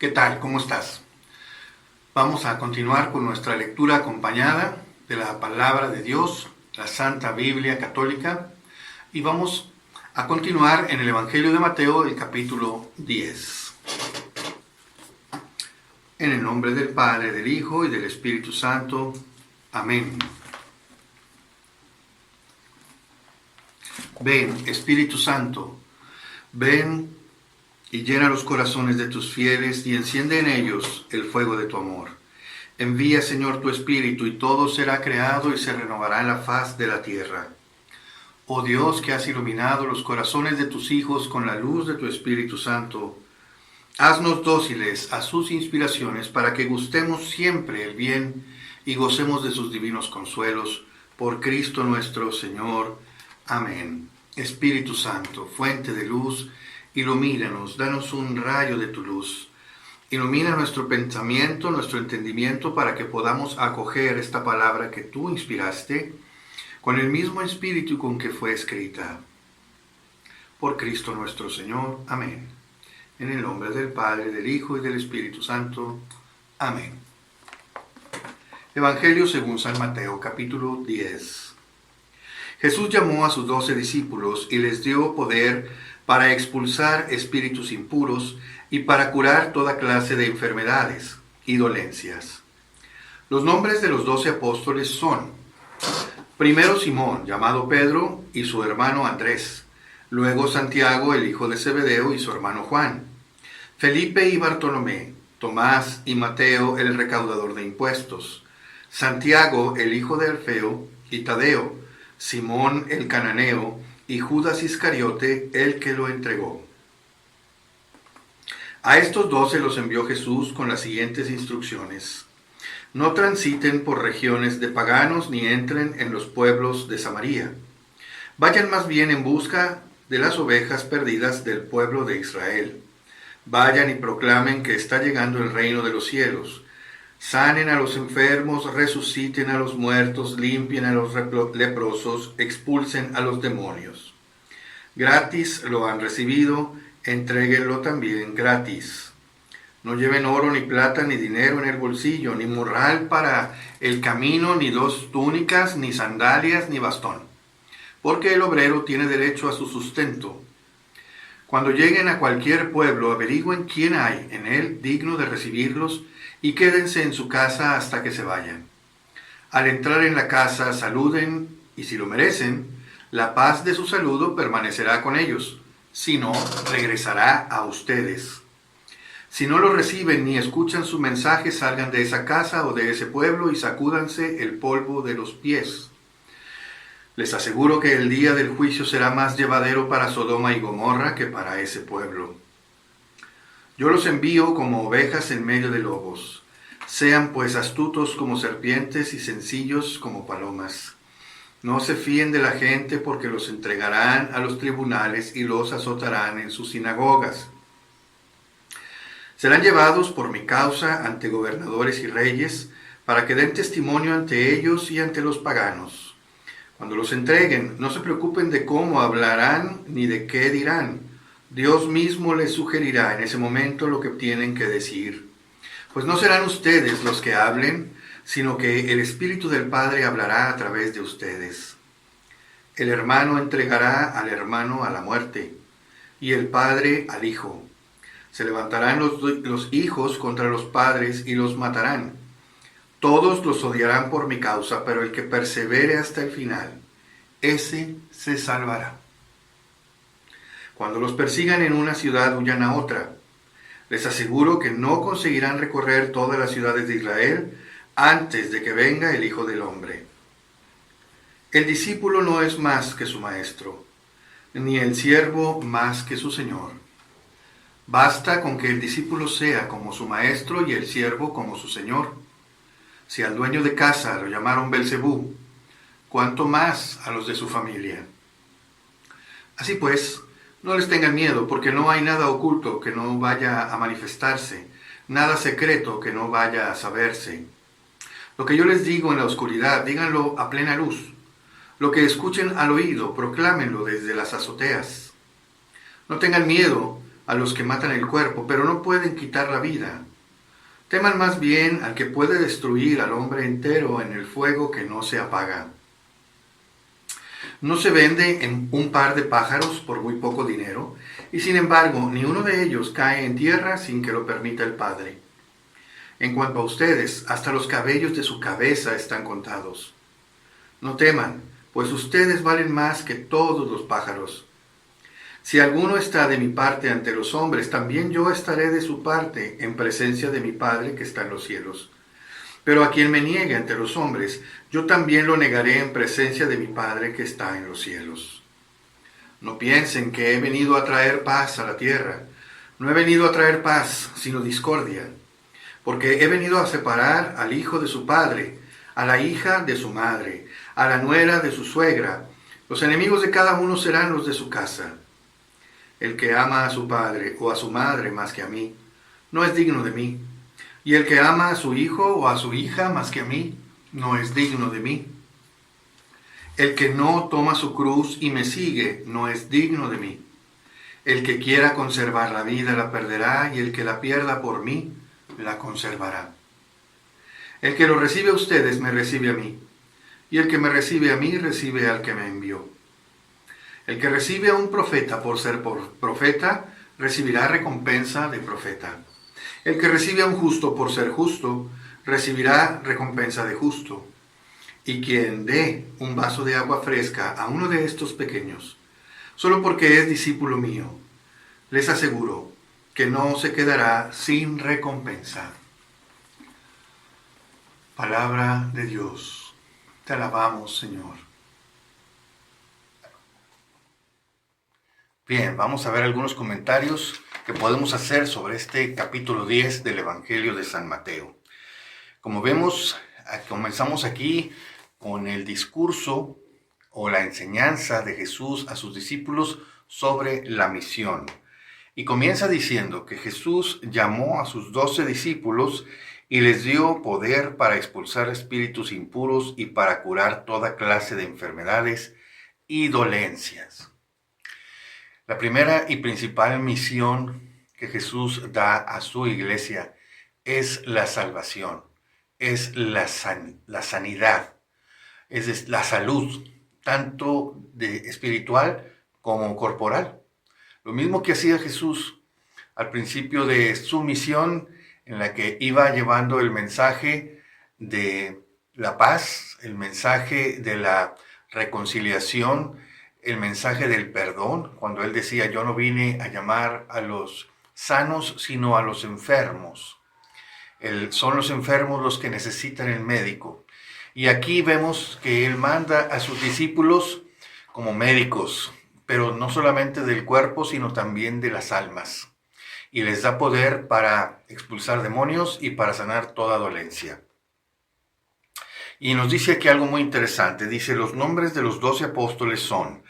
¿Qué tal? ¿Cómo estás? Vamos a continuar con nuestra lectura acompañada de la palabra de Dios, la Santa Biblia Católica, y vamos a continuar en el Evangelio de Mateo, el capítulo 10. En el nombre del Padre, del Hijo y del Espíritu Santo. Amén. Ven, Espíritu Santo, ven y llena los corazones de tus fieles y enciende en ellos el fuego de tu amor. Envía, Señor, tu Espíritu y todo será creado y se renovará en la faz de la tierra. Oh Dios, que has iluminado los corazones de tus hijos con la luz de tu Espíritu Santo, haznos dóciles a sus inspiraciones para que gustemos siempre el bien y gocemos de sus divinos consuelos. Por Cristo nuestro Señor. Amén. Espíritu Santo, fuente de luz, ilumínanos, danos un rayo de tu luz. Ilumina nuestro pensamiento, nuestro entendimiento, para que podamos acoger esta palabra que tú inspiraste con el mismo espíritu con que fue escrita. Por Cristo nuestro Señor. Amén. En el nombre del Padre, del Hijo y del Espíritu Santo. Amén. Evangelio según San Mateo, capítulo 10. Jesús llamó a sus 12 discípulos y les dio poder para expulsar espíritus impuros y para curar toda clase de enfermedades y dolencias. Los nombres de los 12 apóstoles son: primero Simón, llamado Pedro, y su hermano Andrés; luego Santiago, el hijo de Zebedeo, y su hermano Juan; Felipe y Bartolomé; Tomás y Mateo, el recaudador de impuestos; Santiago, el hijo de Alfeo, y Tadeo; Simón el cananeo, y Judas Iscariote, el que lo entregó. A estos 12 los envió Jesús con las siguientes instrucciones: no transiten por regiones de paganos ni entren en los pueblos de Samaria. Vayan más bien en busca de las ovejas perdidas del pueblo de Israel. Vayan y proclamen que está llegando el reino de los cielos. Sanen a los enfermos, resuciten a los muertos, limpien a los leprosos, expulsen a los demonios. Gratis lo han recibido, entréguenlo también gratis. No lleven oro, ni plata, ni dinero en el bolsillo, ni morral para el camino, ni 2 túnicas, ni sandalias, ni bastón, porque el obrero tiene derecho a su sustento. Cuando lleguen a cualquier pueblo, averigüen quién hay en él digno de recibirlos, y quédense en su casa hasta que se vayan. Al entrar en la casa, saluden, y si lo merecen, la paz de su saludo permanecerá con ellos; si no, regresará a ustedes. Si no lo reciben ni escuchan su mensaje, salgan de esa casa o de ese pueblo y sacúdanse el polvo de los pies. Les aseguro que el día del juicio será más llevadero para Sodoma y Gomorra que para ese pueblo. Yo los envío como ovejas en medio de lobos. Sean pues astutos como serpientes y sencillos como palomas. No se fíen de la gente, porque los entregarán a los tribunales y los azotarán en sus sinagogas. Serán llevados por mi causa ante gobernadores y reyes, para que den testimonio ante ellos y ante los paganos. Cuando los entreguen, no se preocupen de cómo hablarán ni de qué dirán. Dios mismo les sugerirá en ese momento lo que tienen que decir. Pues no serán ustedes los que hablen, sino que el Espíritu del Padre hablará a través de ustedes. El hermano entregará al hermano a la muerte, y el padre al hijo. Se levantarán los hijos contra los padres y los matarán. Todos los odiarán por mi causa, pero el que persevere hasta el final, ese se salvará. Cuando los persigan en una ciudad, huyan a otra. Les aseguro que no conseguirán recorrer todas las ciudades de Israel antes de que venga el Hijo del Hombre. El discípulo no es más que su maestro, ni el siervo más que su señor. Basta con que el discípulo sea como su maestro y el siervo como su señor. Si al dueño de casa lo llamaron Belcebú, ¿cuánto más a los de su familia? Así pues, no les tengan miedo, porque no hay nada oculto que no vaya a manifestarse, nada secreto que no vaya a saberse. Lo que yo les digo en la oscuridad, díganlo a plena luz. Lo que escuchen al oído, proclámenlo desde las azoteas. No tengan miedo a los que matan el cuerpo, pero no pueden quitar la vida. Teman más bien al que puede destruir al hombre entero en el fuego que no se apaga. No se vende en un par de pájaros por muy poco dinero, y sin embargo, ni uno de ellos cae en tierra sin que lo permita el Padre. En cuanto a ustedes, hasta los cabellos de su cabeza están contados. No teman, pues ustedes valen más que todos los pájaros. Si alguno está de mi parte ante los hombres, también yo estaré de su parte en presencia de mi Padre que está en los cielos. Pero a quien me niegue ante los hombres, yo también lo negaré en presencia de mi Padre que está en los cielos. No piensen que he venido a traer paz a la tierra. No he venido a traer paz, sino discordia. Porque he venido a separar al hijo de su padre, a la hija de su madre, a la nuera de su suegra. Los enemigos de cada uno serán los de su casa. El que ama a su padre o a su madre más que a mí, no es digno de mí. Y el que ama a su hijo o a su hija más que a mí, no es digno de mí. El que no toma su cruz y me sigue, no es digno de mí. El que quiera conservar la vida la perderá, y el que la pierda por mí, la conservará. El que lo recibe a ustedes, me recibe a mí. Y el que me recibe a mí, recibe al que me envió. El que recibe a un profeta por ser profeta, recibirá recompensa de profeta. El que recibe a un justo por ser justo, recibirá recompensa de justo. Y quien dé un vaso de agua fresca a uno de estos pequeños, solo porque es discípulo mío, les aseguro que no se quedará sin recompensa. Palabra de Dios. Te alabamos, Señor. Bien, vamos a ver algunos comentarios que podemos hacer sobre este capítulo 10 del Evangelio de San Mateo. Como vemos, comenzamos aquí con el discurso o la enseñanza de Jesús a sus discípulos sobre la misión. Y comienza diciendo que Jesús llamó a sus 12 discípulos y les dio poder para expulsar espíritus impuros y para curar toda clase de enfermedades y dolencias. La primera y principal misión que Jesús da a su iglesia es la salvación, es la sanidad, es la salud, tanto espiritual como corporal. Lo mismo que hacía Jesús al principio de su misión, en la que iba llevando el mensaje de la paz, el mensaje de la reconciliación, el mensaje del perdón, cuando él decía, yo no vine a llamar a los sanos, sino a los enfermos. Son los enfermos los que necesitan el médico. Y aquí vemos que él manda a sus discípulos como médicos, pero no solamente del cuerpo, sino también de las almas. Y les da poder para expulsar demonios y para sanar toda dolencia. Y nos dice aquí algo muy interesante. Dice, los nombres de los 12 apóstoles son,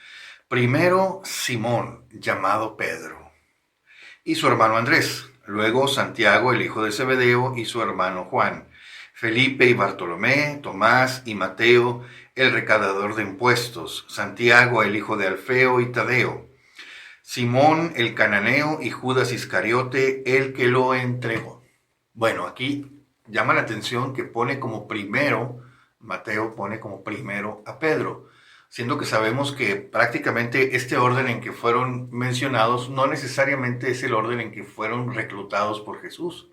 primero Simón, llamado Pedro, y su hermano Andrés. Luego Santiago, el hijo de Zebedeo, y su hermano Juan. Felipe y Bartolomé, Tomás y Mateo, el recaudador de impuestos. Santiago, el hijo de Alfeo y Tadeo. Simón el cananeo y Judas Iscariote, el que lo entregó. Bueno, aquí llama la atención que pone como primero, Mateo pone como primero a Pedro, siendo que sabemos que prácticamente este orden en que fueron mencionados no necesariamente es el orden en que fueron reclutados por Jesús.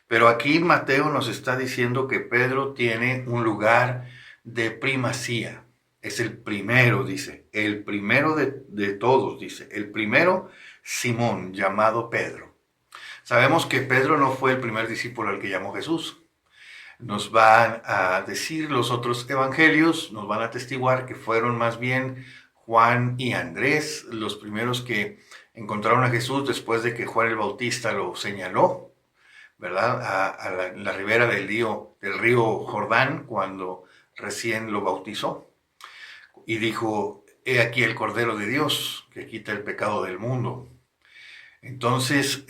Pero aquí Mateo nos está diciendo que Pedro tiene un lugar de primacía. Es el primero, dice, el primero de todos, dice, el primero Simón, llamado Pedro. Sabemos que Pedro no fue el primer discípulo al que llamó Jesús. Nos van a decir los otros evangelios, nos van a atestiguar que fueron más bien Juan y Andrés los primeros que encontraron a Jesús después de que Juan el Bautista lo señaló, ¿verdad? A la ribera del río Jordán, cuando recién lo bautizó. Y dijo, he aquí el Cordero de Dios que quita el pecado del mundo. Entonces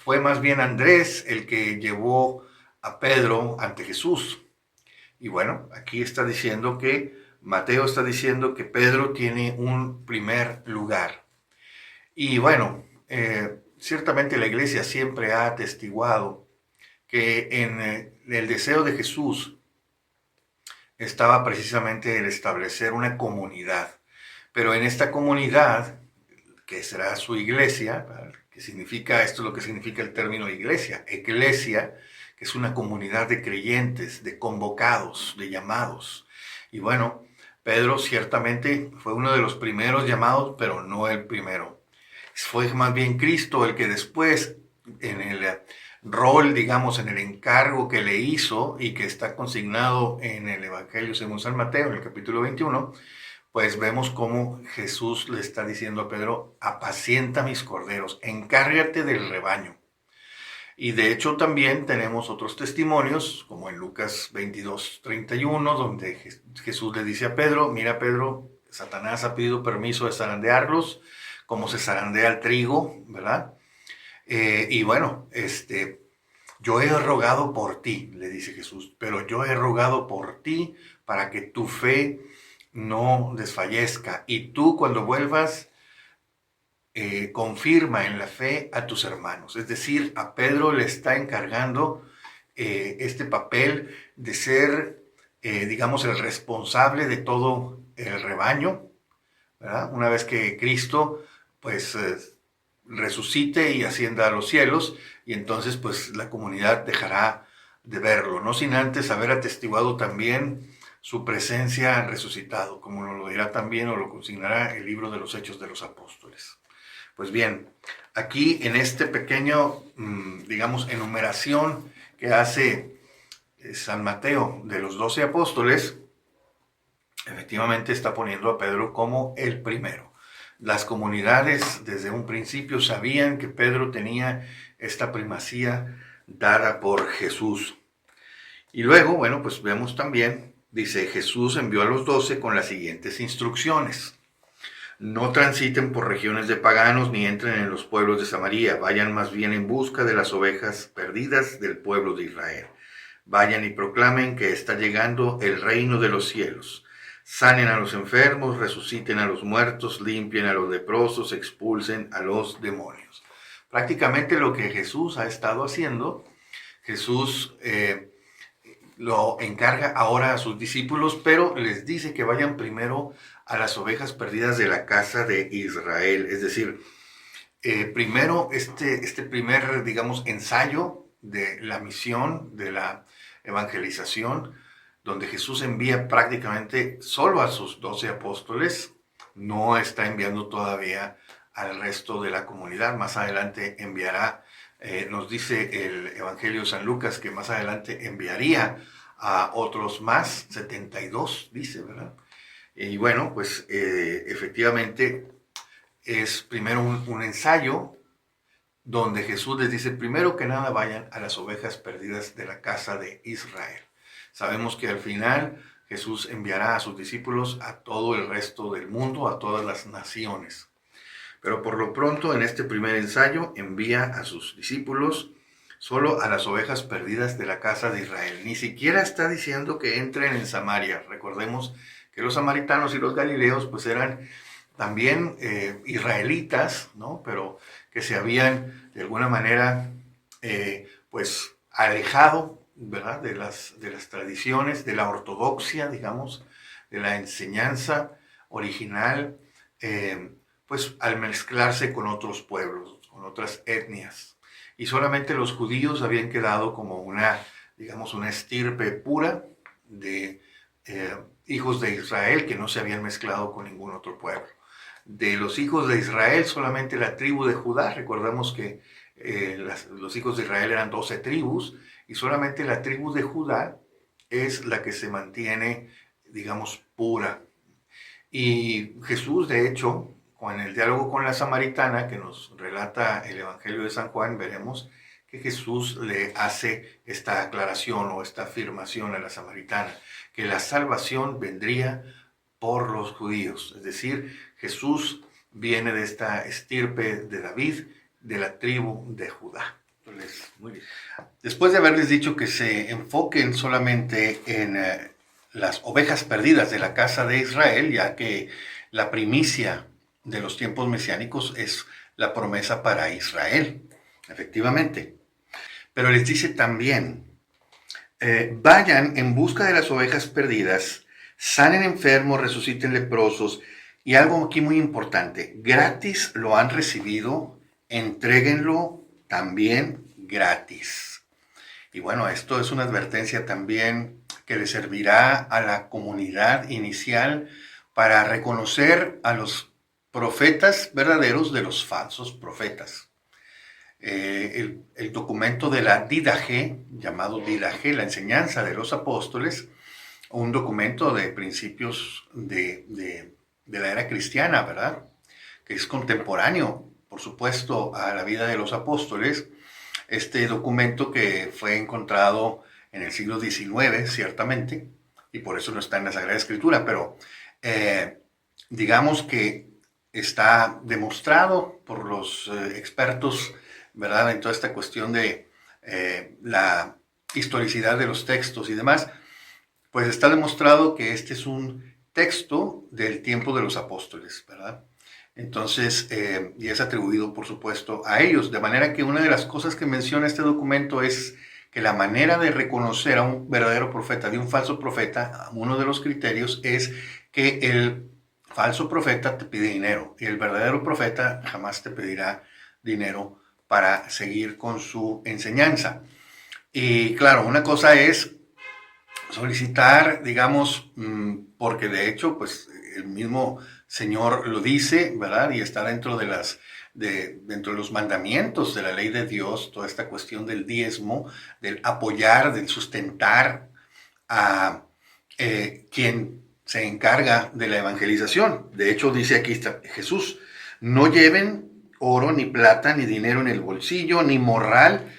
fue más bien Andrés el que llevó a Pedro ante Jesús. Y bueno, aquí está diciendo que, Mateo está diciendo que Pedro tiene un primer lugar. Y bueno, ciertamente la iglesia siempre ha atestiguado que en el deseo de Jesús estaba precisamente el establecer una comunidad. Pero en esta comunidad, que será su iglesia, que significa, esto es lo que significa el término iglesia, eclesia, que es una comunidad de creyentes, de convocados, de llamados. Y bueno, Pedro ciertamente fue uno de los primeros llamados, pero no el primero. Fue más bien Cristo el que después, en el rol, digamos, en el encargo que le hizo y que está consignado en el Evangelio según San Mateo, en el capítulo 21, pues vemos cómo Jesús le está diciendo a Pedro: apacienta mis corderos, encárgate del rebaño. Y de hecho también tenemos otros testimonios, como en Lucas 22:31, donde Jesús le dice a Pedro: mira, Pedro, Satanás ha pedido permiso de zarandearlos, como se zarandea el trigo, ¿verdad? Y bueno, yo he rogado por ti, le dice Jesús, pero yo he rogado por ti para que tu fe no desfallezca. Y tú, cuando vuelvas, confirma en la fe a tus hermanos. Es decir, a Pedro le está encargando este papel de ser, digamos, el responsable de todo el rebaño, ¿verdad? Una vez que Cristo, pues, resucite y ascienda a los cielos, y entonces, pues, la comunidad dejará de verlo, no sin antes haber atestiguado también su presencia resucitado, como nos lo dirá también o lo consignará el libro de los Hechos de los Apóstoles. Pues bien, aquí en este pequeño, digamos, enumeración que hace San Mateo de los 12 apóstoles, efectivamente está poniendo a Pedro como el primero. Las comunidades desde un principio sabían que Pedro tenía esta primacía dada por Jesús. Y luego, bueno, pues vemos también, dice: Jesús envió a los 12 con las siguientes instrucciones. No transiten por regiones de paganos ni entren en los pueblos de Samaria. Vayan más bien en busca de las ovejas perdidas del pueblo de Israel. Vayan y proclamen que está llegando el reino de los cielos. Sanen a los enfermos, resuciten a los muertos, limpien a los leprosos, expulsen a los demonios. Prácticamente lo que Jesús ha estado haciendo, Jesús lo encarga ahora a sus discípulos, pero les dice que vayan primero a las ovejas perdidas de la casa de Israel. Es decir, primero este primer, digamos, ensayo de la misión, de la evangelización, donde Jesús envía prácticamente solo a sus 12 apóstoles, no está enviando todavía al resto de la comunidad. Más adelante enviará, nos dice el Evangelio de San Lucas, que más adelante enviaría a otros más, 72, dice, ¿verdad? Y bueno, pues efectivamente es primero un ensayo donde Jesús les dice: primero que nada vayan a las ovejas perdidas de la casa de Israel. Sabemos que al final Jesús enviará a sus discípulos a todo el resto del mundo, a todas las naciones. Pero por lo pronto, en este primer ensayo, envía a sus discípulos solo a las ovejas perdidas de la casa de Israel. Ni siquiera está diciendo que entren en Samaria. Recordemos que los samaritanos y los galileos pues eran también israelitas, ¿no? Pero que se habían de alguna manera pues alejado, ¿verdad? de las tradiciones, de la ortodoxia, digamos, de la enseñanza original, pues al mezclarse con otros pueblos, con otras etnias. Y solamente los judíos habían quedado como una, digamos, una estirpe pura de hijos de Israel que no se habían mezclado con ningún otro pueblo. De los hijos de Israel, solamente la tribu de Judá, recordemos que los hijos de Israel eran 12 tribus, y solamente la tribu de Judá es la que se mantiene, digamos, pura. Y Jesús, de hecho, con el diálogo con la samaritana que nos relata el Evangelio de San Juan, veremos que Jesús le hace esta aclaración o esta afirmación a la samaritana, que la salvación vendría por los judíos. Es decir, Jesús viene de esta estirpe de David, de la tribu de Judá. Entonces, muy bien. Después de haberles dicho que se enfoquen solamente en las ovejas perdidas de la casa de Israel, ya que la primicia de los tiempos mesiánicos es la promesa para Israel, efectivamente. Pero les dice también, vayan en busca de las ovejas perdidas, sanen enfermos, resuciten leprosos, y algo aquí muy importante, gratis lo han recibido, entréguenlo también gratis. Y bueno, esto es una advertencia también que le servirá a la comunidad inicial para reconocer a los profetas verdaderos de los falsos profetas. El documento de la Didache, llamado Didache, la enseñanza de los apóstoles, un documento de principios de la era cristiana, ¿verdad? Que es contemporáneo, por supuesto, a la vida de los apóstoles. Este documento que fue encontrado en el siglo XIX, ciertamente, y por eso no está en la Sagrada Escritura, pero digamos que está demostrado por los expertos, ¿verdad?, en toda esta cuestión de la historicidad de los textos y demás, pues está demostrado que este es un texto del tiempo de los apóstoles, ¿verdad? Entonces, y es atribuido, por supuesto, a ellos, de manera que una de las cosas que menciona este documento es que la manera de reconocer a un verdadero profeta de un falso profeta, uno de los criterios es que el falso profeta te pide dinero y el verdadero profeta jamás te pedirá dinero para seguir con su enseñanza. Y claro, una cosa es solicitar, digamos, porque de hecho, pues el mismo Señor lo dice, ¿verdad? Y está dentro dentro de los mandamientos de la ley de Dios, toda esta cuestión del diezmo, del apoyar, del sustentar a quien se encarga de la evangelización. De hecho, dice aquí está Jesús, no lleven oro, ni plata, ni dinero en el bolsillo, ni morral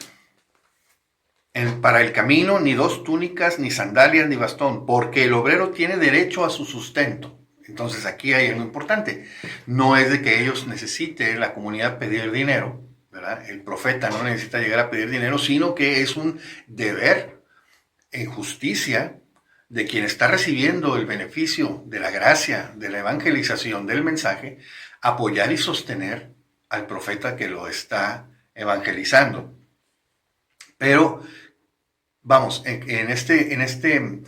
para el camino, ni dos túnicas, ni sandalias, ni bastón, porque el obrero tiene derecho a su sustento. Entonces aquí hay algo importante. No es de que ellos necesiten la comunidad pedir dinero, ¿verdad? El profeta no necesita llegar a pedir dinero, sino que es un deber en justicia de quien está recibiendo el beneficio de la gracia, de la evangelización, del mensaje, apoyar y sostener al profeta que lo está evangelizando. Pero, vamos, en este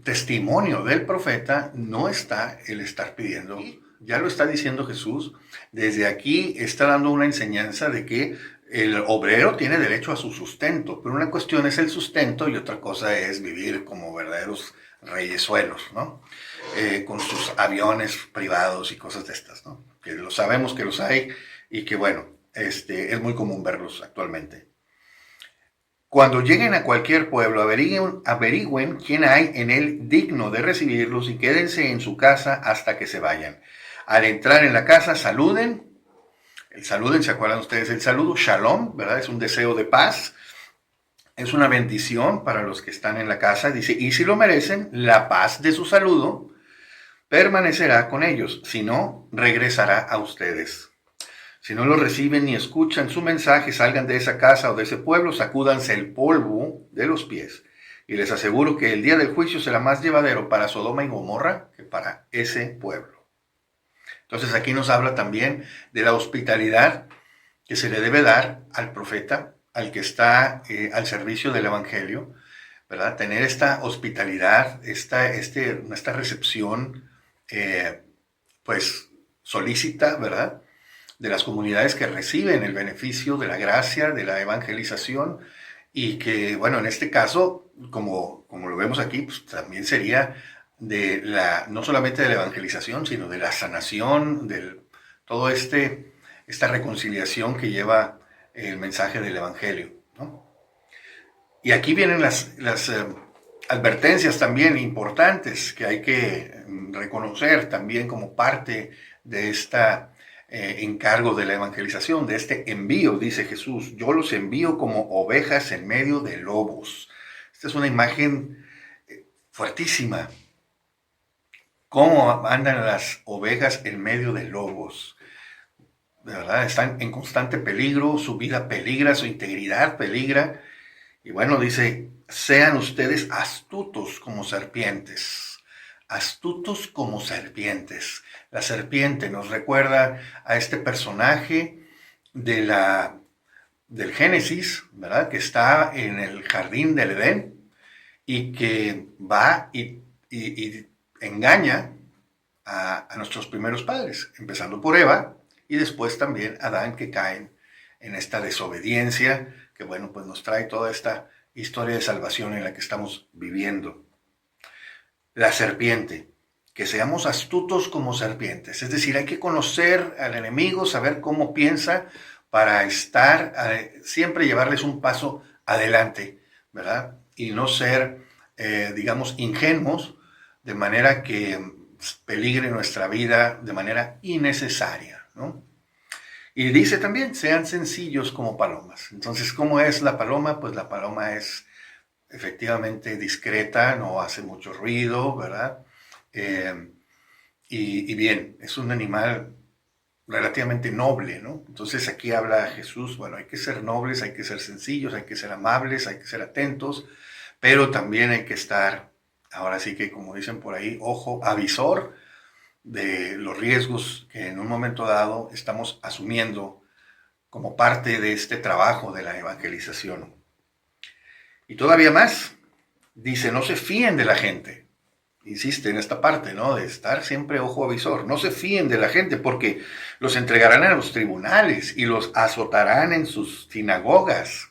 testimonio del profeta no está el estar pidiendo. Ya lo está diciendo Jesús. Desde aquí está dando una enseñanza de que el obrero tiene derecho a su sustento, pero una cuestión es el sustento y otra cosa es vivir como verdaderos reyesuelos, ¿no? Con sus aviones privados y cosas de estas, ¿no? Que lo sabemos que los hay y que, bueno, es muy común verlos actualmente. Cuando lleguen a cualquier pueblo, averigüen quién hay en él digno de recibirlos y quédense en su casa hasta que se vayan. Al entrar en la casa, saluden. El saluden, ¿se acuerdan ustedes? El saludo, shalom, ¿verdad? Es un deseo de paz. Es una bendición para los que están en la casa. Dice, y si lo merecen, la paz de su saludo permanecerá con ellos. Si no, regresará a ustedes. Si no lo reciben ni escuchan su mensaje, salgan de esa casa o de ese pueblo, sacúdanse el polvo de los pies. Y les aseguro que el día del juicio será más llevadero para Sodoma y Gomorra que para ese pueblo. Entonces aquí nos habla también de la hospitalidad que se le debe dar al profeta, al que está al servicio del evangelio, ¿verdad? Tener esta hospitalidad, esta recepción, pues solícita, ¿verdad?, de las comunidades que reciben el beneficio de la gracia, de la evangelización, y que, bueno, en este caso, como lo vemos aquí, pues también sería no solamente de la evangelización, sino de la sanación, de todo esta reconciliación que lleva el mensaje del evangelio, ¿no? Y aquí vienen las advertencias también importantes que hay que reconocer también como parte de esta encargo de la evangelización, de este envío. Dice Jesús, yo los envío como ovejas en medio de lobos. Esta es una imagen fuertísima. ¿Cómo andan las ovejas en medio de lobos? De verdad, están en constante peligro, su vida peligra, su integridad peligra. Y bueno, dice, sean ustedes astutos como serpientes. astutos como serpientes. La serpiente nos recuerda a este personaje del Génesis, ¿verdad? Que está en el jardín del Edén y que va y engaña a nuestros primeros padres, empezando por Eva y después también Adán, que caen en esta desobediencia que, bueno, pues nos trae toda esta historia de salvación en la que estamos viviendo. La serpiente, que seamos astutos como serpientes, es decir, hay que conocer al enemigo, saber cómo piensa para estar, siempre llevarles un paso adelante, ¿verdad? Y no ser, digamos, ingenuos, de manera que peligre nuestra vida de manera innecesaria, ¿no? Y dice también, sean sencillos como palomas. Entonces, ¿cómo es la paloma? Pues la paloma es efectivamente discreta, no hace mucho ruido, ¿verdad? Y bien, es un animal relativamente noble, ¿no? Entonces aquí habla Jesús, bueno, hay que ser nobles, hay que ser sencillos, hay que ser amables, hay que ser atentos, pero también hay que estar, ahora sí que como dicen por ahí, ojo, avisor de los riesgos que en un momento dado estamos asumiendo como parte de este trabajo de la evangelización. Y todavía más, dice, no se fíen de la gente. Insiste en esta parte, ¿no? De estar siempre ojo avisor. No se fíen de la gente porque los entregarán a los tribunales y los azotarán en sus sinagogas.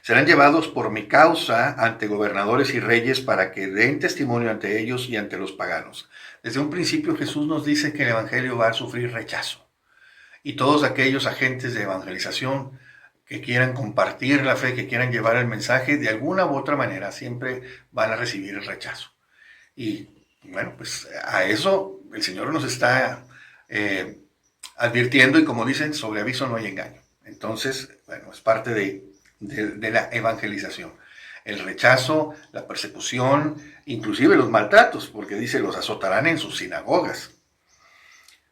Serán llevados por mi causa ante gobernadores y reyes para que den testimonio ante ellos y ante los paganos. Desde un principio Jesús nos dice que el evangelio va a sufrir rechazo. Y todos aquellos agentes de evangelización que quieran compartir la fe, que quieran llevar el mensaje, de alguna u otra manera siempre van a recibir el rechazo. Y bueno, pues a eso el Señor nos está advirtiendo y como dicen, sobre aviso no hay engaño. Entonces, bueno, es parte de la evangelización. El rechazo, la persecución, inclusive los maltratos, porque dice, los azotarán en sus sinagogas,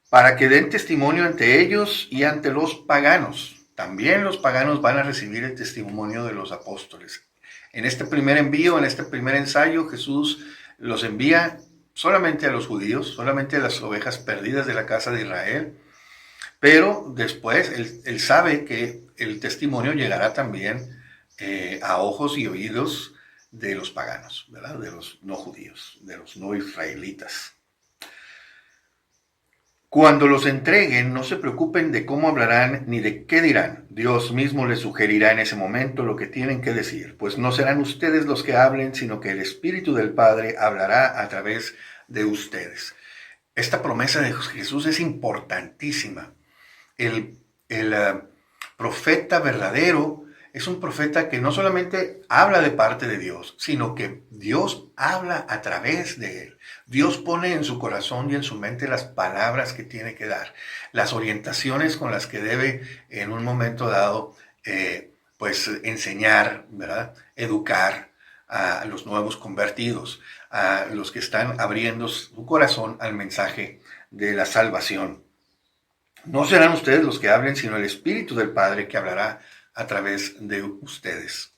para que den testimonio ante ellos y ante los paganos. También los paganos van a recibir el testimonio de los apóstoles. En este primer envío, en este primer ensayo, Jesús los envía solamente a los judíos, solamente a las ovejas perdidas de la casa de Israel, pero después él sabe que el testimonio llegará también a ojos y oídos de los paganos, ¿verdad? De los no judíos, de los no israelitas. Cuando los entreguen, no se preocupen de cómo hablarán ni de qué dirán. Dios mismo les sugerirá en ese momento lo que tienen que decir, pues no serán ustedes los que hablen, sino que el Espíritu del Padre hablará a través de ustedes. Esta promesa de Jesús es importantísima. El profeta verdadero es un profeta que no solamente habla de parte de Dios, sino que Dios habla a través de él. Dios pone en su corazón y en su mente las palabras que tiene que dar, las orientaciones con las que debe en un momento dado pues enseñar, ¿verdad? Educar a los nuevos convertidos, a los que están abriendo su corazón al mensaje de la salvación. No serán ustedes los que hablen, sino el Espíritu del Padre que hablará a través de ustedes.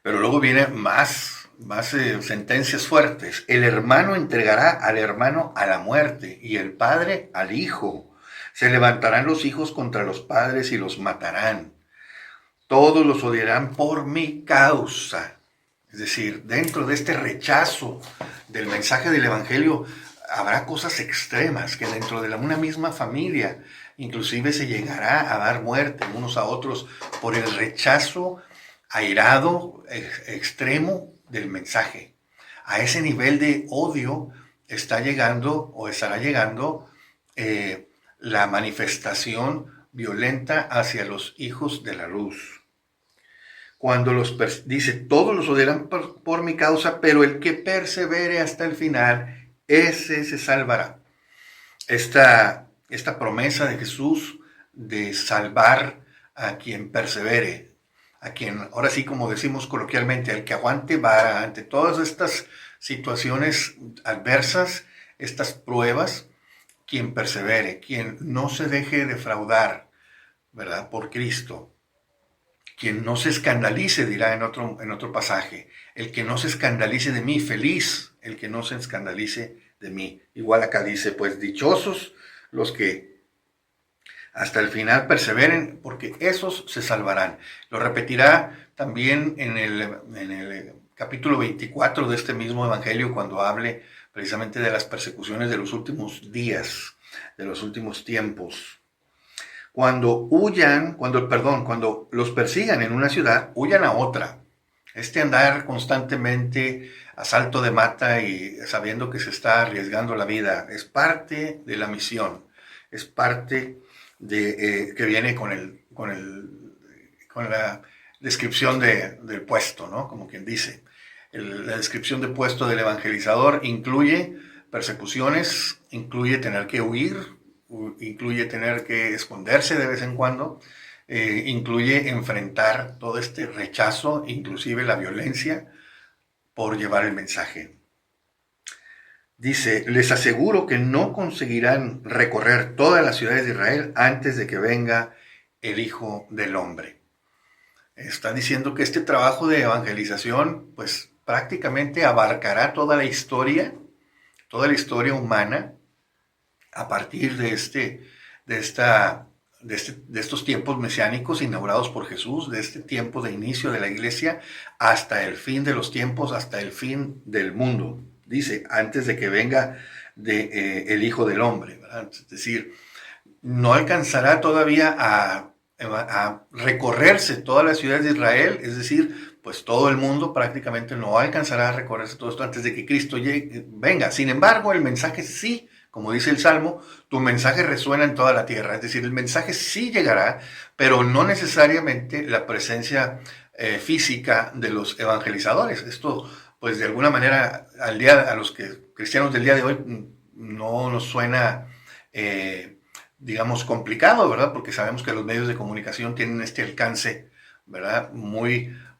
Pero luego viene más sentencias fuertes. El hermano entregará al hermano a la muerte y el padre al hijo. Se levantarán los hijos contra los padres y los matarán. Todos los odiarán por mi causa. Es decir, dentro de este rechazo del mensaje del Evangelio habrá cosas extremas que dentro de una misma familia inclusive se llegará a dar muerte unos a otros por el rechazo airado, extremo del mensaje. A ese nivel de odio está llegando o estará llegando la manifestación violenta hacia los hijos de la luz. Cuando dice, todos los odiarán por mi causa, pero el que persevere hasta el final, ese se salvará. Esta promesa de Jesús de salvar a quien persevere, a quien, ahora sí como decimos coloquialmente, al que aguante vara ante todas estas situaciones adversas, estas pruebas, quien persevere, quien no se deje defraudar, ¿verdad? Por Cristo. Quien no se escandalice, dirá en otro pasaje, el que no se escandalice de mí, feliz el que no se escandalice de mí. Igual acá dice, pues dichosos los que hasta el final perseveren, porque esos se salvarán. Lo repetirá también en el capítulo 24 de este mismo evangelio, cuando hable precisamente de las persecuciones de los últimos días, de los últimos tiempos. Cuando los persigan en una ciudad, huyan a otra. Andar constantemente a salto de mata y sabiendo que se está arriesgando la vida es parte de la misión, es parte de que viene con la descripción del puesto, ¿no? Como quien dice. La descripción de puesto del evangelizador incluye persecuciones, incluye tener que huir, incluye tener que esconderse de vez en cuando, incluye enfrentar todo este rechazo, inclusive la violencia, por llevar el mensaje. Dice, les aseguro que no conseguirán recorrer todas las ciudades de Israel antes de que venga el Hijo del Hombre. Está diciendo que este trabajo de evangelización, pues prácticamente abarcará toda la historia humana a partir de estos tiempos mesiánicos inaugurados por Jesús, de este tiempo de inicio de la iglesia, hasta el fin de los tiempos, hasta el fin del mundo. Dice, antes de que venga el Hijo del Hombre, ¿verdad? Es decir, no alcanzará todavía a recorrerse todas las ciudades de Israel, es decir, pues todo el mundo prácticamente no alcanzará a recorrerse todo esto antes de que Cristo venga. Sin embargo, el mensaje sí, como dice el Salmo, tu mensaje resuena en toda la tierra. Es decir, el mensaje sí llegará, pero no necesariamente la presencia física de los evangelizadores. Esto, pues de alguna manera, a los cristianos del día de hoy no nos suena, digamos, complicado, ¿verdad? Porque sabemos que los medios de comunicación tienen este alcance, ¿verdad?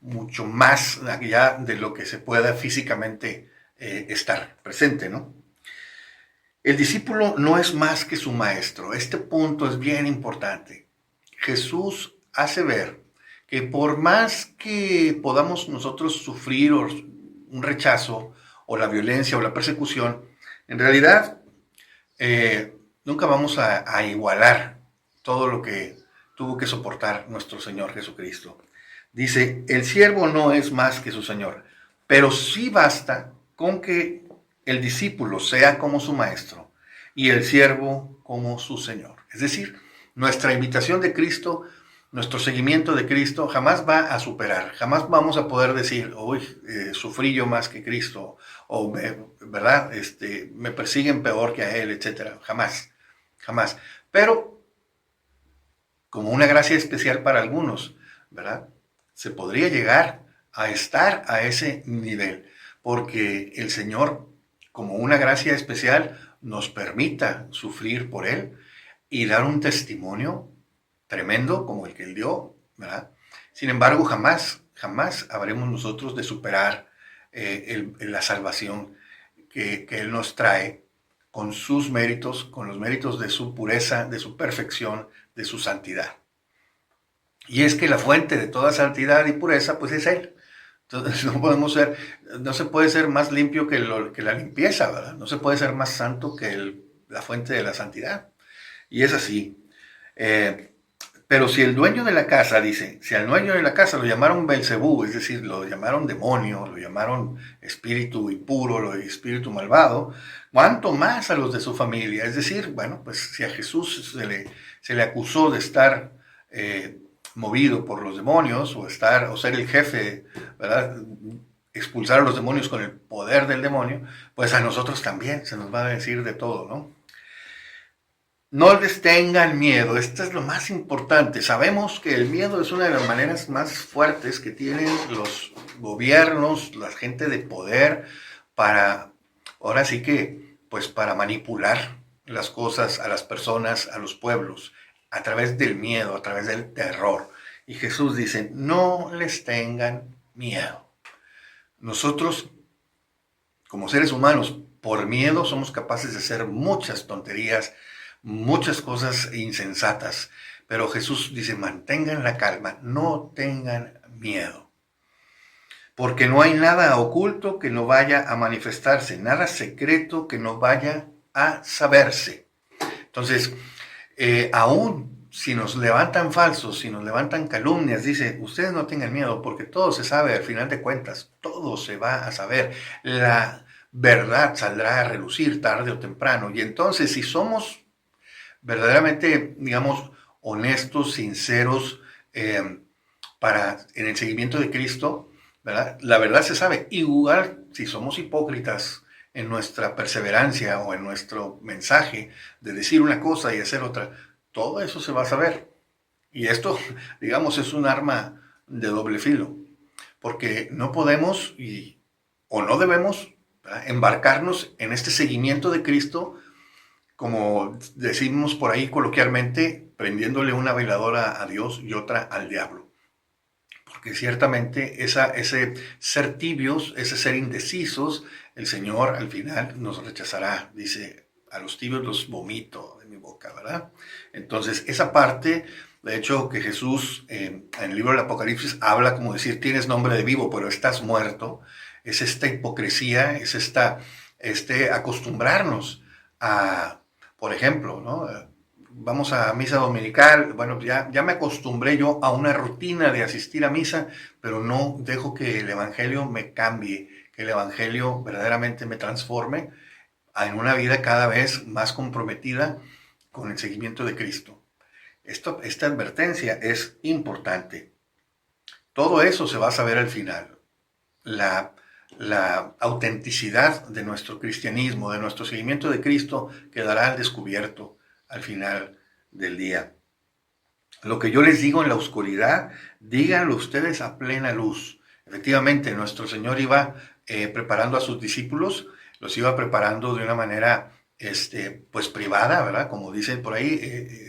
Mucho más allá de lo que se pueda físicamente estar presente, ¿no? El discípulo no es más que su maestro. Este punto es bien importante. Jesús hace ver que por más que podamos nosotros sufrir un rechazo o la violencia o la persecución, en realidad nunca vamos a igualar todo lo que tuvo que soportar nuestro Señor Jesucristo. Dice, el siervo no es más que su Señor, pero sí basta con que el discípulo sea como su maestro y el siervo como su Señor. Es decir, nuestra imitación de Cristo, nuestro seguimiento de Cristo jamás va a superar, jamás vamos a poder decir, uy, sufrí yo más que Cristo, o ¿verdad? Me persiguen peor que a Él, etcétera. Jamás, jamás. Pero, como una gracia especial para algunos, ¿verdad? Se podría llegar a estar a ese nivel, porque el Señor, como una gracia especial, nos permita sufrir por Él y dar un testimonio tremendo como el que Él dio, ¿verdad? Sin embargo, jamás habremos nosotros de superar la salvación que Él nos trae con sus méritos, con los méritos de su pureza, de su perfección, de su santidad. Y es que la fuente de toda santidad y pureza, pues es Él. Entonces no se puede ser más limpio que la limpieza, ¿verdad? No se puede ser más santo que la fuente de la santidad. Y es así. Pero si el dueño de la casa, dice, si al dueño de la casa lo llamaron Belcebú, es decir, lo llamaron demonio, lo llamaron espíritu impuro, lo espíritu malvado, ¿cuánto más a los de su familia? Es decir, bueno, pues si a Jesús se le acusó de estar movido por los demonios o ser el jefe, ¿verdad? Expulsar a los demonios con el poder del demonio, pues a nosotros también se nos va a decir de todo, ¿no? No les tengan miedo, esto es lo más importante. Sabemos que el miedo es una de las maneras más fuertes que tienen los gobiernos, la gente de poder, ahora sí que, pues para manipular las cosas a las personas, a los pueblos, a través del miedo, a través del terror. Y Jesús dice, no les tengan miedo. Nosotros, como seres humanos, por miedo somos capaces de hacer muchas tonterías, muchas cosas insensatas, Pero Jesús dice, mantengan la calma, no tengan miedo. Porque no hay nada oculto que no vaya a manifestarse, nada secreto que no vaya a saberse. Entonces, aún si nos levantan falsos, si nos levantan calumnias, dice, ustedes no tengan miedo, porque todo se sabe, al final de cuentas, todo se va a saber. La verdad saldrá a relucir tarde o temprano. Y entonces, si somos verdaderamente, digamos, honestos, sinceros, en el seguimiento de Cristo, ¿verdad? La verdad se sabe. Igual si somos hipócritas en nuestra perseverancia o en nuestro mensaje de decir una cosa y hacer otra, todo eso se va a saber. Y esto, digamos, es un arma de doble filo, porque no podemos o no debemos, ¿verdad?, embarcarnos en este seguimiento de Cristo, como decimos por ahí coloquialmente, prendiéndole una veladora a Dios y otra al diablo. Porque ciertamente ese ser tibios, ese ser indecisos, el Señor al final nos rechazará. Dice, a los tibios los vomito de mi boca, ¿verdad? Entonces, esa parte, de hecho, que Jesús en el libro del Apocalipsis habla como decir, tienes nombre de vivo, pero estás muerto, es esta hipocresía, es acostumbrarnos a, por ejemplo, ¿no?, vamos a misa dominical, bueno, ya me acostumbré yo a una rutina de asistir a misa, pero no dejo que el Evangelio me cambie, que el Evangelio verdaderamente me transforme en una vida cada vez más comprometida con el seguimiento de Cristo. Esta advertencia es importante. Todo eso se va a saber al final. La autenticidad de nuestro cristianismo, de nuestro seguimiento de Cristo, quedará al descubierto al final del día. Lo que yo les digo en la oscuridad, díganlo ustedes a plena luz. Efectivamente, nuestro Señor iba preparando a sus discípulos, los iba preparando de una manera pues privada, ¿verdad? Como dicen por ahí,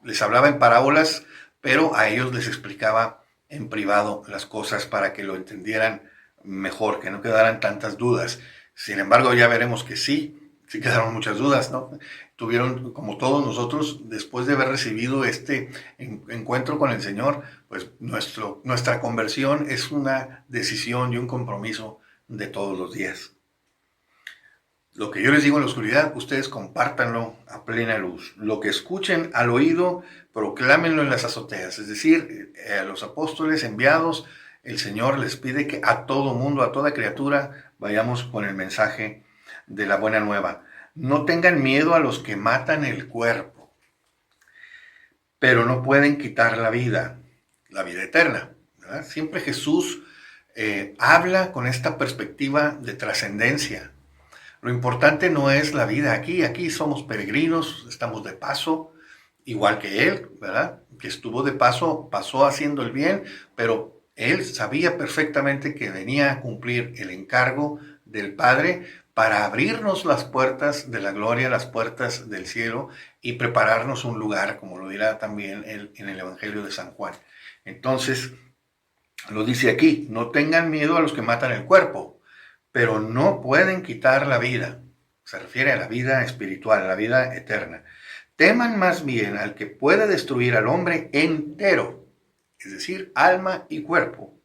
les hablaba en parábolas, pero a ellos les explicaba en privado las cosas para que lo entendieran mejor, que no quedaran tantas dudas. Sin embargo, ya veremos que sí quedaron muchas dudas, ¿no? Tuvieron, como todos nosotros, después de haber recibido este encuentro con el Señor, pues nuestra conversión es una decisión y un compromiso de todos los días. Lo que yo les digo en la oscuridad, ustedes compártanlo a plena luz. Lo que escuchen al oído, proclámenlo en las azoteas. Es decir, a los apóstoles enviados, el Señor les pide que a todo mundo, a toda criatura, vayamos con el mensaje de la buena nueva. No tengan miedo a los que matan el cuerpo, pero no pueden quitar la vida eterna, ¿verdad? Siempre Jesús habla con esta perspectiva de trascendencia. Lo importante no es la vida aquí somos peregrinos, estamos de paso, igual que Él, ¿verdad? Que estuvo de paso, pasó haciendo el bien, pero Él sabía perfectamente que venía a cumplir el encargo del Padre para abrirnos las puertas de la gloria, las puertas del cielo y prepararnos un lugar, como lo dirá también él en el Evangelio de San Juan. Entonces, lo dice aquí, no tengan miedo a los que matan el cuerpo, pero no pueden quitar la vida. Se refiere a la vida espiritual, a la vida eterna. Teman más bien al que puede destruir al hombre entero, es decir, alma y cuerpo,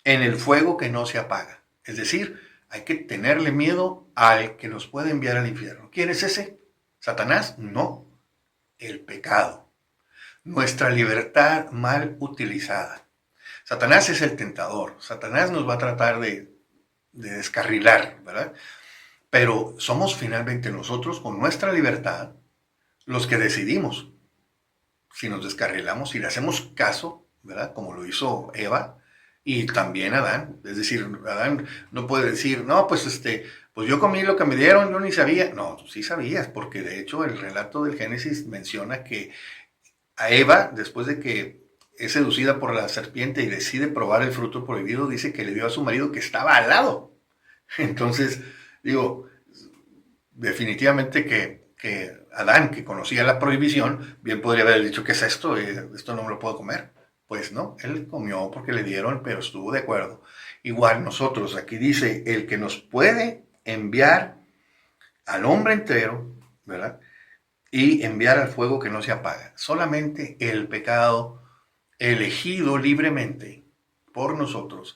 en el fuego que no se apaga. Es decir, hay que tenerle miedo al que nos puede enviar al infierno. ¿Quién es ese? ¿Satanás? No, el pecado. Nuestra libertad mal utilizada. Satanás es el tentador. Satanás nos va a tratar de descarrilar, ¿verdad? Pero somos finalmente nosotros, con nuestra libertad, los que decidimos si nos descarrilamos, si le hacemos caso, ¿verdad? Como lo hizo Eva y también Adán. Es decir, Adán no puede decir, no, pues pues yo comí lo que me dieron, yo ni sabía. No, sí sabías, porque de hecho el relato del Génesis menciona que a Eva, después de que es seducida por la serpiente y decide probar el fruto prohibido, dice que le dio a su marido que estaba al lado. Entonces, digo, definitivamente que Adán, que conocía la prohibición, bien podría haber dicho, ¿qué es esto? Esto no me lo puedo comer. Pues no, él comió porque le dieron, pero estuvo de acuerdo. Igual nosotros, aquí dice, el que nos puede enviar al hombre entero, ¿verdad? y enviar al fuego que no se apaga. Solamente el pecado elegido libremente por nosotros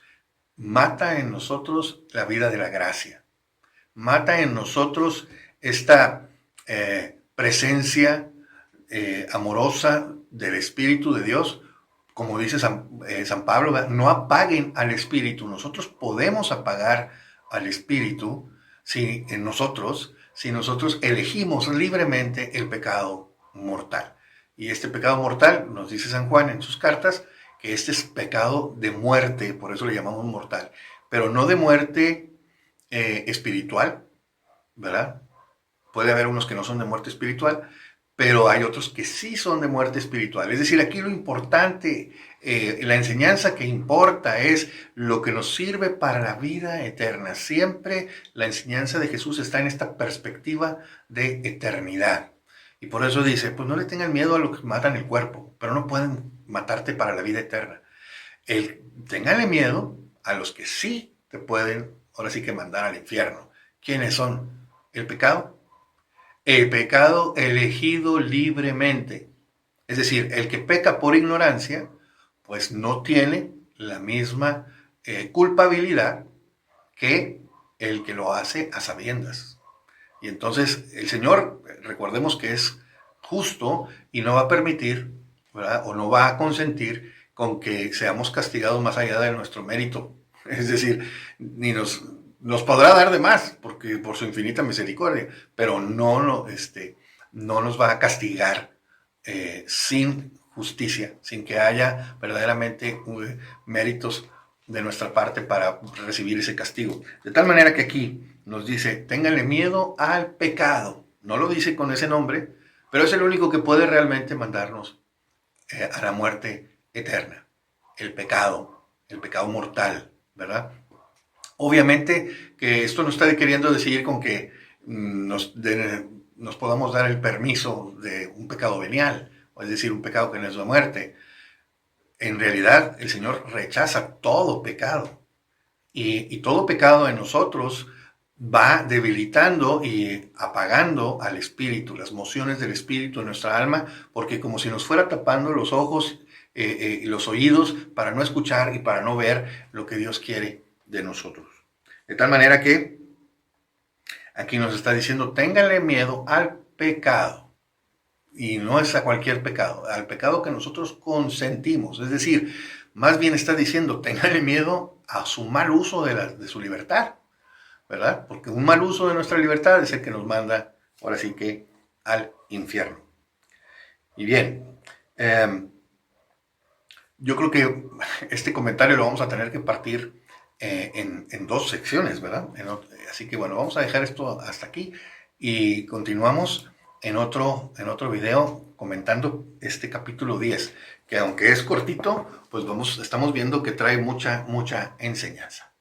mata en nosotros la vida de la gracia, mata en nosotros esta presencia amorosa del Espíritu de Dios. Como dice San Pablo, ¿verdad? No apaguen al Espíritu. Nosotros podemos apagar al Espíritu si nosotros elegimos libremente el pecado mortal. Y este pecado mortal, nos dice San Juan en sus cartas, que este es pecado de muerte, por eso le llamamos mortal, pero no de muerte espiritual, ¿verdad? Puede haber unos que no son de muerte espiritual, pero hay otros que sí son de muerte espiritual. Es decir, aquí lo importante, la enseñanza que importa es lo que nos sirve para la vida eterna. Siempre la enseñanza de Jesús está en esta perspectiva de eternidad. Y por eso dice, pues no le tengan miedo a los que matan el cuerpo, pero no pueden matarte para la vida eterna. Ténganle miedo a los que sí te pueden, ahora sí que mandar al infierno. ¿Quiénes son? El pecado elegido libremente. Es decir, el que peca por ignorancia, pues no tiene la misma culpabilidad que el que lo hace a sabiendas. Y entonces el Señor, recordemos que es justo y no va a permitir, ¿verdad? O no va a consentir con que seamos castigados más allá de nuestro mérito. Es decir, ni nos podrá dar de más, porque por su infinita misericordia, pero no nos va a castigar sin justicia, sin que haya verdaderamente méritos de nuestra parte para recibir ese castigo. De tal manera que aquí nos dice, ténganle miedo al pecado. No lo dice con ese nombre, pero es el único que puede realmente mandarnos a la muerte eterna. El pecado mortal, ¿verdad? Obviamente que esto no está queriendo decir con que nos podamos dar el permiso de un pecado venial, es decir, un pecado que no es la muerte. En realidad, el Señor rechaza todo pecado. Y todo pecado en nosotros va debilitando y apagando al espíritu, las mociones del espíritu en nuestra alma, porque como si nos fuera tapando los ojos y los oídos para no escuchar y para no ver lo que Dios quiere de nosotros. De tal manera que aquí nos está diciendo, ténganle miedo al pecado. Y no es a cualquier pecado, al pecado que nosotros consentimos. Es decir, más bien está diciendo, ténganle miedo a su mal uso de su libertad, ¿verdad? Porque un mal uso de nuestra libertad es el que nos manda, ahora sí que, al infierno. Y bien, yo creo que este comentario lo vamos a tener que partir en dos secciones, ¿verdad? Así que bueno, vamos a dejar esto hasta aquí y continuamos en otro video comentando este capítulo 10, que aunque es cortito, pues estamos viendo que trae mucha enseñanza.